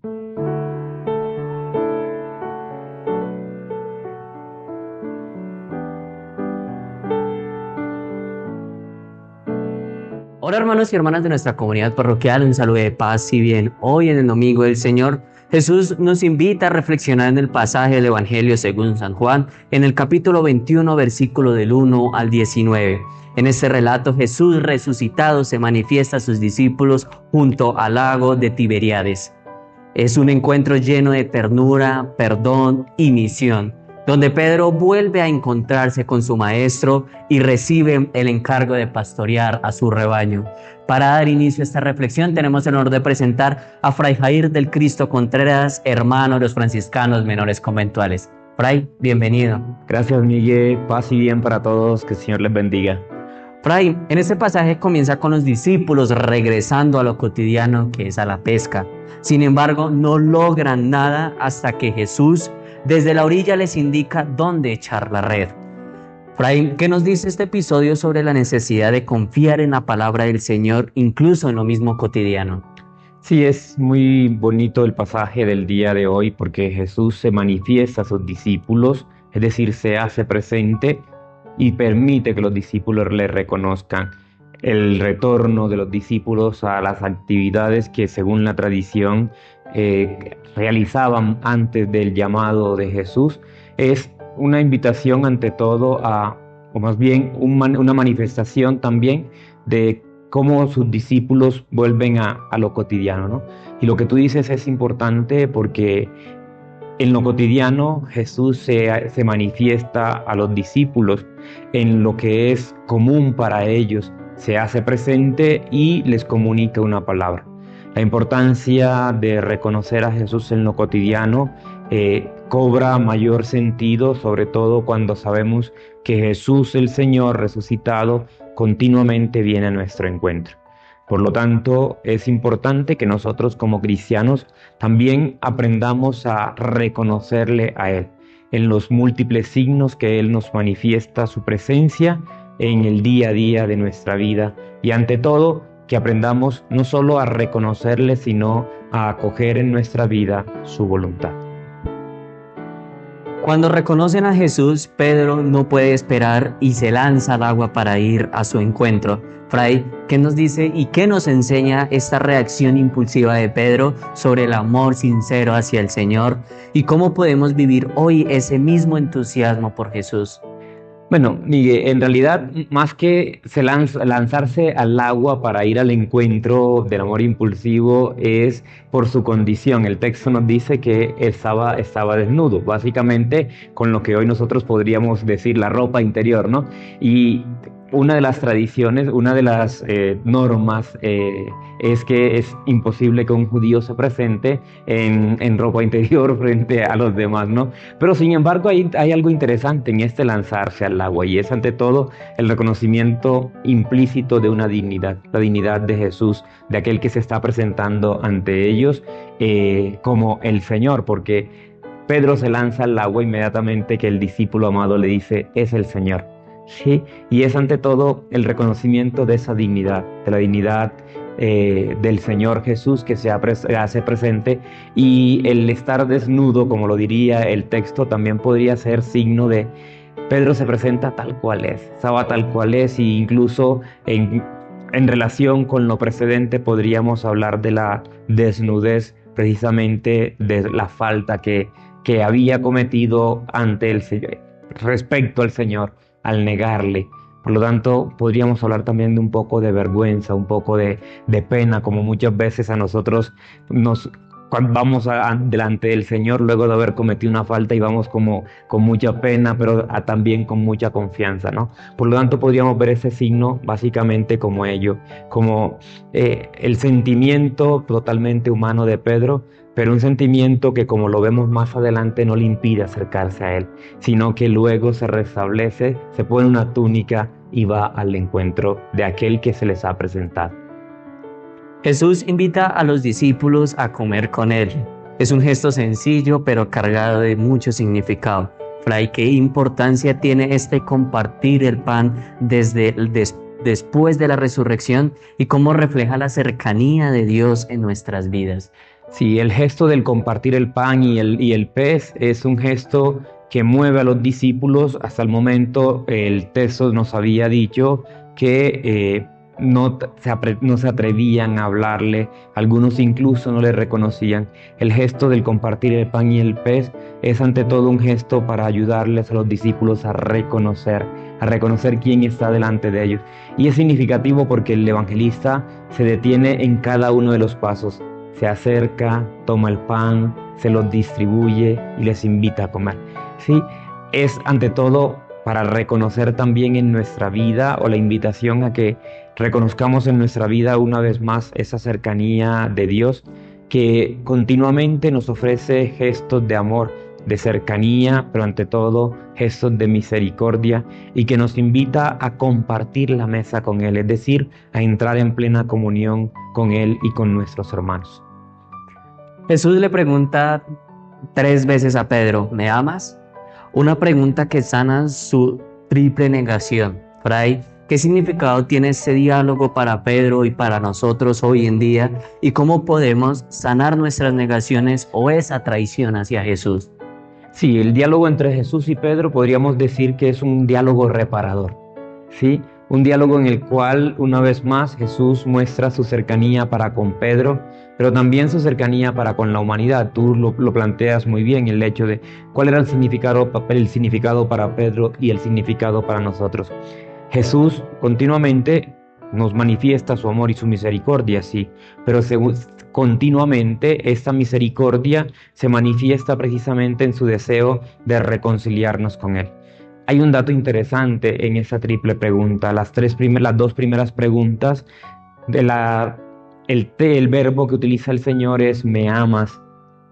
Hola hermanos y hermanas de nuestra comunidad parroquial, un saludo de paz y bien. Hoy en el Domingo del Señor, Jesús nos invita a reflexionar en el pasaje del Evangelio según San Juan, en el capítulo 21, versículo del 1 al 19. En este relato, Jesús resucitado se manifiesta a sus discípulos junto al lago de Tiberíades. Es un encuentro lleno de ternura, perdón y misión, donde Pedro vuelve a encontrarse con su maestro y recibe el encargo de pastorear a su rebaño. Para dar inicio a esta reflexión tenemos el honor de presentar a Fray Jair del Cristo Contreras, hermano de los franciscanos menores conventuales. Fray, bienvenido. Gracias, Miguel. Paz y bien para todos. Que el Señor les bendiga. Fray, en este pasaje comienza con los discípulos regresando a lo cotidiano, que es a la pesca. Sin embargo, no logran nada hasta que Jesús desde la orilla les indica dónde echar la red. Fray, ¿qué nos dice este episodio sobre la necesidad de confiar en la palabra del Señor, incluso en lo mismo cotidiano? Sí, es muy bonito el pasaje del día de hoy porque Jesús se manifiesta a sus discípulos, es decir, se hace presente y permite que los discípulos le reconozcan. El retorno de los discípulos a las actividades que según la tradición realizaban antes del llamado de Jesús es una invitación ante todo o más bien una manifestación también de cómo sus discípulos vuelven a lo cotidiano, ¿no? Y lo que tú dices es importante porque en lo cotidiano Jesús se manifiesta a los discípulos en lo que es común para ellos, se hace presente y les comunica una palabra. La importancia de reconocer a Jesús en lo cotidiano cobra mayor sentido, sobre todo cuando sabemos que Jesús, el Señor resucitado, continuamente viene a nuestro encuentro. Por lo tanto, es importante que nosotros como cristianos también aprendamos a reconocerle a Él en los múltiples signos que Él nos manifiesta su presencia en el día a día de nuestra vida y ante todo que aprendamos no solo a reconocerle sino a acoger en nuestra vida su voluntad. Cuando reconocen a Jesús, Pedro no puede esperar y se lanza al agua para ir a su encuentro. Fray, ¿qué nos dice y qué nos enseña esta reacción impulsiva de Pedro sobre el amor sincero hacia el Señor? ¿Y cómo podemos vivir hoy ese mismo entusiasmo por Jesús? Bueno, Miguel, en realidad, más que lanzarse al agua para ir al encuentro del amor impulsivo, es por su condición. El texto nos dice que estaba desnudo, básicamente con lo que hoy nosotros podríamos decir la ropa interior, ¿no? Y una de las tradiciones, una de las normas es que es imposible que un judío se presente en ropa interior frente a los demás, ¿no? Pero sin embargo hay algo interesante en este lanzarse al agua y es ante todo el reconocimiento implícito de una dignidad, la dignidad de Jesús, de aquel que se está presentando ante ellos como el Señor, porque Pedro se lanza al agua inmediatamente que el discípulo amado le dice, es el Señor. Sí, y es ante todo el reconocimiento de esa dignidad, de la dignidad del Señor Jesús que se hace presente y el estar desnudo, como lo diría el texto, también podría ser signo de Pedro se presenta tal cual es, estaba tal cual es e incluso en relación con lo precedente podríamos hablar de la desnudez precisamente de la falta que había cometido ante el Señor, respecto al Señor, al negarle. Por lo tanto, podríamos hablar también de un poco de vergüenza, un poco de pena, como muchas veces a nosotros cuando vamos delante del Señor luego de haber cometido una falta y vamos como con mucha pena, pero también con mucha confianza, ¿no? Por lo tanto, podríamos ver ese signo básicamente como ello, como el sentimiento totalmente humano de Pedro, pero un sentimiento que, como lo vemos más adelante, no le impide acercarse a Él, sino que luego se restablece, se pone una túnica y va al encuentro de aquel que se les ha presentado. Jesús invita a los discípulos a comer con Él. Es un gesto sencillo, pero cargado de mucho significado. Fray, ¿qué importancia tiene este compartir el pan después de la resurrección y cómo refleja la cercanía de Dios en nuestras vidas? Sí, el gesto del compartir el pan y el pez es un gesto que mueve a los discípulos. Hasta el momento el texto nos había dicho que no se atrevían a hablarle, algunos incluso no le reconocían. El gesto del compartir el pan y el pez es ante todo un gesto para ayudarles a los discípulos a reconocer quién está delante de ellos. Y es significativo porque el evangelista se detiene en cada uno de los pasos. Se acerca, toma el pan, se los distribuye y les invita a comer. Sí, es ante todo para reconocer también en nuestra vida, o la invitación a que reconozcamos en nuestra vida una vez más esa cercanía de Dios que continuamente nos ofrece gestos de amor, de cercanía, pero ante todo gestos de misericordia, y que nos invita a compartir la mesa con Él, es decir, a entrar en plena comunión con Él y con nuestros hermanos. Jesús le pregunta 3 veces a Pedro, ¿me amas? Una pregunta que sana su triple negación. Fray, ¿qué significado tiene este diálogo para Pedro y para nosotros hoy en día? ¿Y cómo podemos sanar nuestras negaciones o esa traición hacia Jesús? Sí, el diálogo entre Jesús y Pedro podríamos decir que es un diálogo reparador, ¿sí? Un diálogo en el cual, una vez más, Jesús muestra su cercanía para con Pedro, pero también su cercanía para con la humanidad. Tú lo planteas muy bien, el hecho de cuál era el significado para Pedro y el significado para nosotros. Jesús continuamente nos manifiesta su amor y su misericordia, sí, pero continuamente esta misericordia se manifiesta precisamente en su deseo de reconciliarnos con Él. Hay un dato interesante en esa triple pregunta. Las 2 primeras preguntas, el verbo que utiliza el Señor es me amas,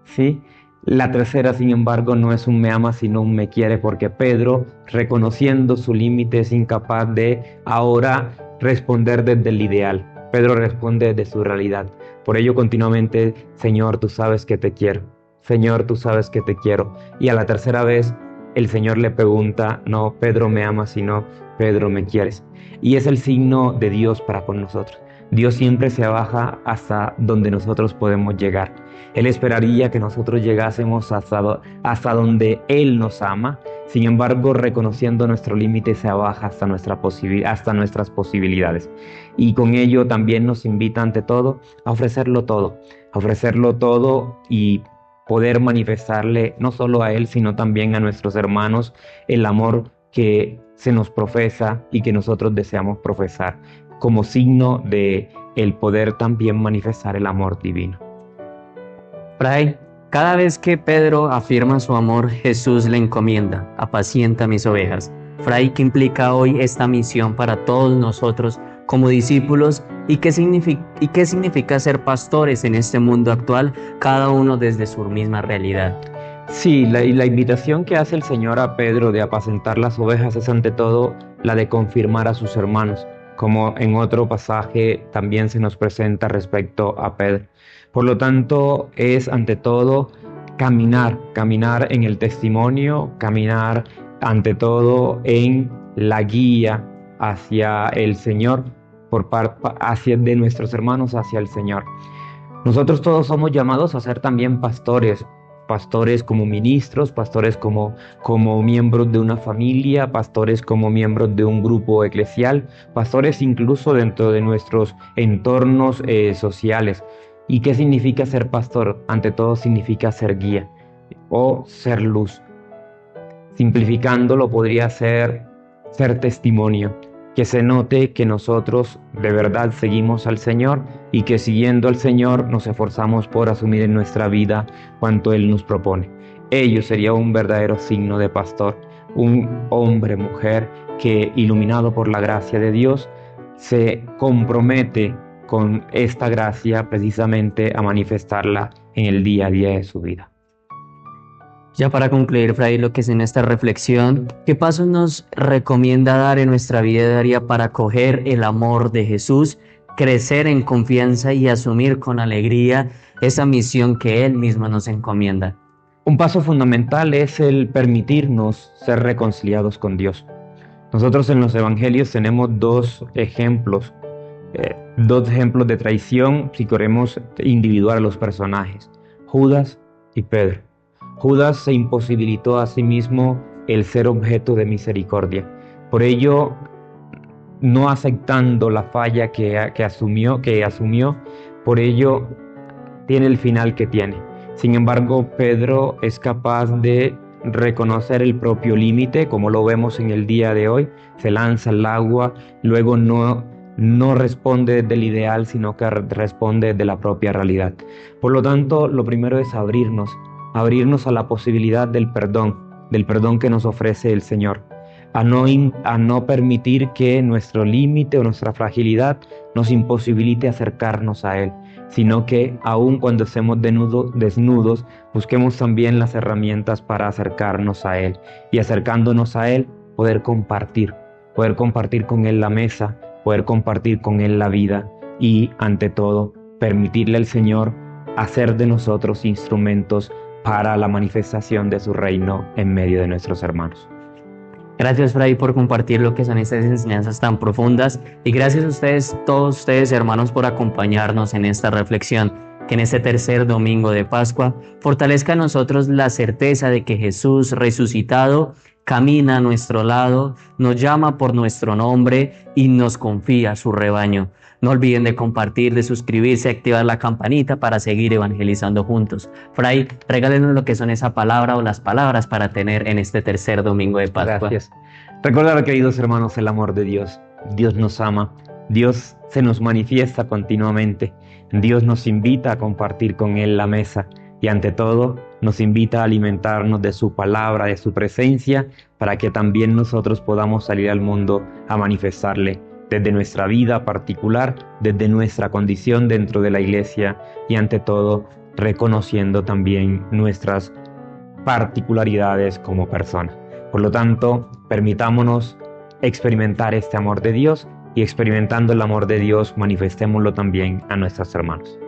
¿sí? La tercera, sin embargo, no es un me amas, sino un me quiere, porque Pedro, reconociendo su límite, es incapaz de ahora responder desde el ideal. Pedro responde desde su realidad. Por ello, continuamente, Señor, tú sabes que te quiero. Señor, tú sabes que te quiero. Y a la tercera vez, el Señor le pregunta, no, Pedro me amas, sino Pedro me quieres. Y es el signo de Dios para con nosotros. Dios siempre se baja hasta donde nosotros podemos llegar. Él esperaría que nosotros llegásemos hasta donde Él nos ama. Sin embargo, reconociendo nuestro límite, se baja hasta nuestras posibilidades. Y con ello también nos invita ante todo a ofrecerlo todo y poder manifestarle no solo a Él, sino también a nuestros hermanos el amor que se nos profesa y que nosotros deseamos profesar, como signo de el poder también manifestar el amor divino. Fray, cada vez que Pedro afirma su amor, Jesús le encomienda, apacienta mis ovejas. Fray, ¿qué implica hoy esta misión para todos nosotros como discípulos y qué significa ser pastores en este mundo actual, cada uno desde su misma realidad? Sí, la invitación que hace el Señor a Pedro de apacentar las ovejas es ante todo la de confirmar a sus hermanos, como en otro pasaje también se nos presenta respecto a Pedro. Por lo tanto, es ante todo caminar en el testimonio, caminar ante todo en la guía hacia el Señor, hacia de nuestros hermanos hacia el Señor. Nosotros todos somos llamados a ser también pastores como ministros, pastores como miembros de una familia, pastores como miembros de un grupo eclesial, pastores incluso dentro de nuestros entornos sociales. ¿Y qué significa ser pastor? Ante todo significa ser guía o ser luz. Simplificándolo podría ser testimonio, que se note que nosotros de verdad seguimos al Señor y que siguiendo al Señor nos esforzamos por asumir en nuestra vida cuanto Él nos propone. Ello sería un verdadero signo de pastor, un hombre, mujer que, iluminado por la gracia de Dios, se compromete con esta gracia precisamente a manifestarla en el día a día de su vida. Ya para concluir, Fray, lo que es en esta reflexión, ¿qué pasos nos recomienda dar en nuestra vida diaria para acoger el amor de Jesús, crecer en confianza y asumir con alegría esa misión que Él mismo nos encomienda? Un paso fundamental es el permitirnos ser reconciliados con Dios. Nosotros en los evangelios tenemos 2 ejemplos Dos ejemplos de traición, si queremos individuar a los personajes: Judas y Pedro. Judas se imposibilitó a sí mismo el ser objeto de misericordia. Por ello, no aceptando la falla que asumió, por ello tiene el final que tiene. Sin embargo, Pedro es capaz de reconocer el propio límite, como lo vemos en el día de hoy. Se lanza al agua, luego no responde del ideal, sino que responde de la propia realidad. Por lo tanto, lo primero es abrirnos a la posibilidad del perdón que nos ofrece el Señor, a no permitir que nuestro límite o nuestra fragilidad nos imposibilite acercarnos a Él, sino que aun cuando estemos desnudos, busquemos también las herramientas para acercarnos a Él, y acercándonos a Él, poder compartir con Él la mesa, poder compartir con Él la vida, y ante todo, permitirle al Señor hacer de nosotros instrumentos para la manifestación de su reino en medio de nuestros hermanos. Gracias, Fray, por compartir lo que son estas enseñanzas tan profundas, y gracias a ustedes, todos ustedes, hermanos, por acompañarnos en esta reflexión. Que en este tercer domingo de Pascua fortalezca a nosotros la certeza de que Jesús resucitado camina a nuestro lado, nos llama por nuestro nombre y nos confía su rebaño. No olviden de compartir, de suscribirse, activar la campanita para seguir evangelizando juntos. Fray, regálenos lo que son esa palabra o las palabras para tener en este tercer domingo de Pascua. Gracias. Recordar, queridos hermanos, el amor de Dios. Dios nos ama, Dios se nos manifiesta continuamente, Dios nos invita a compartir con Él la mesa, y ante todo nos invita a alimentarnos de su palabra, de su presencia, para que también nosotros podamos salir al mundo a manifestarle desde nuestra vida particular, desde nuestra condición dentro de la iglesia, y ante todo reconociendo también nuestras particularidades como personas. Por lo tanto, permitámonos experimentar este amor de Dios, y experimentando el amor de Dios manifestémoslo también a nuestros hermanos.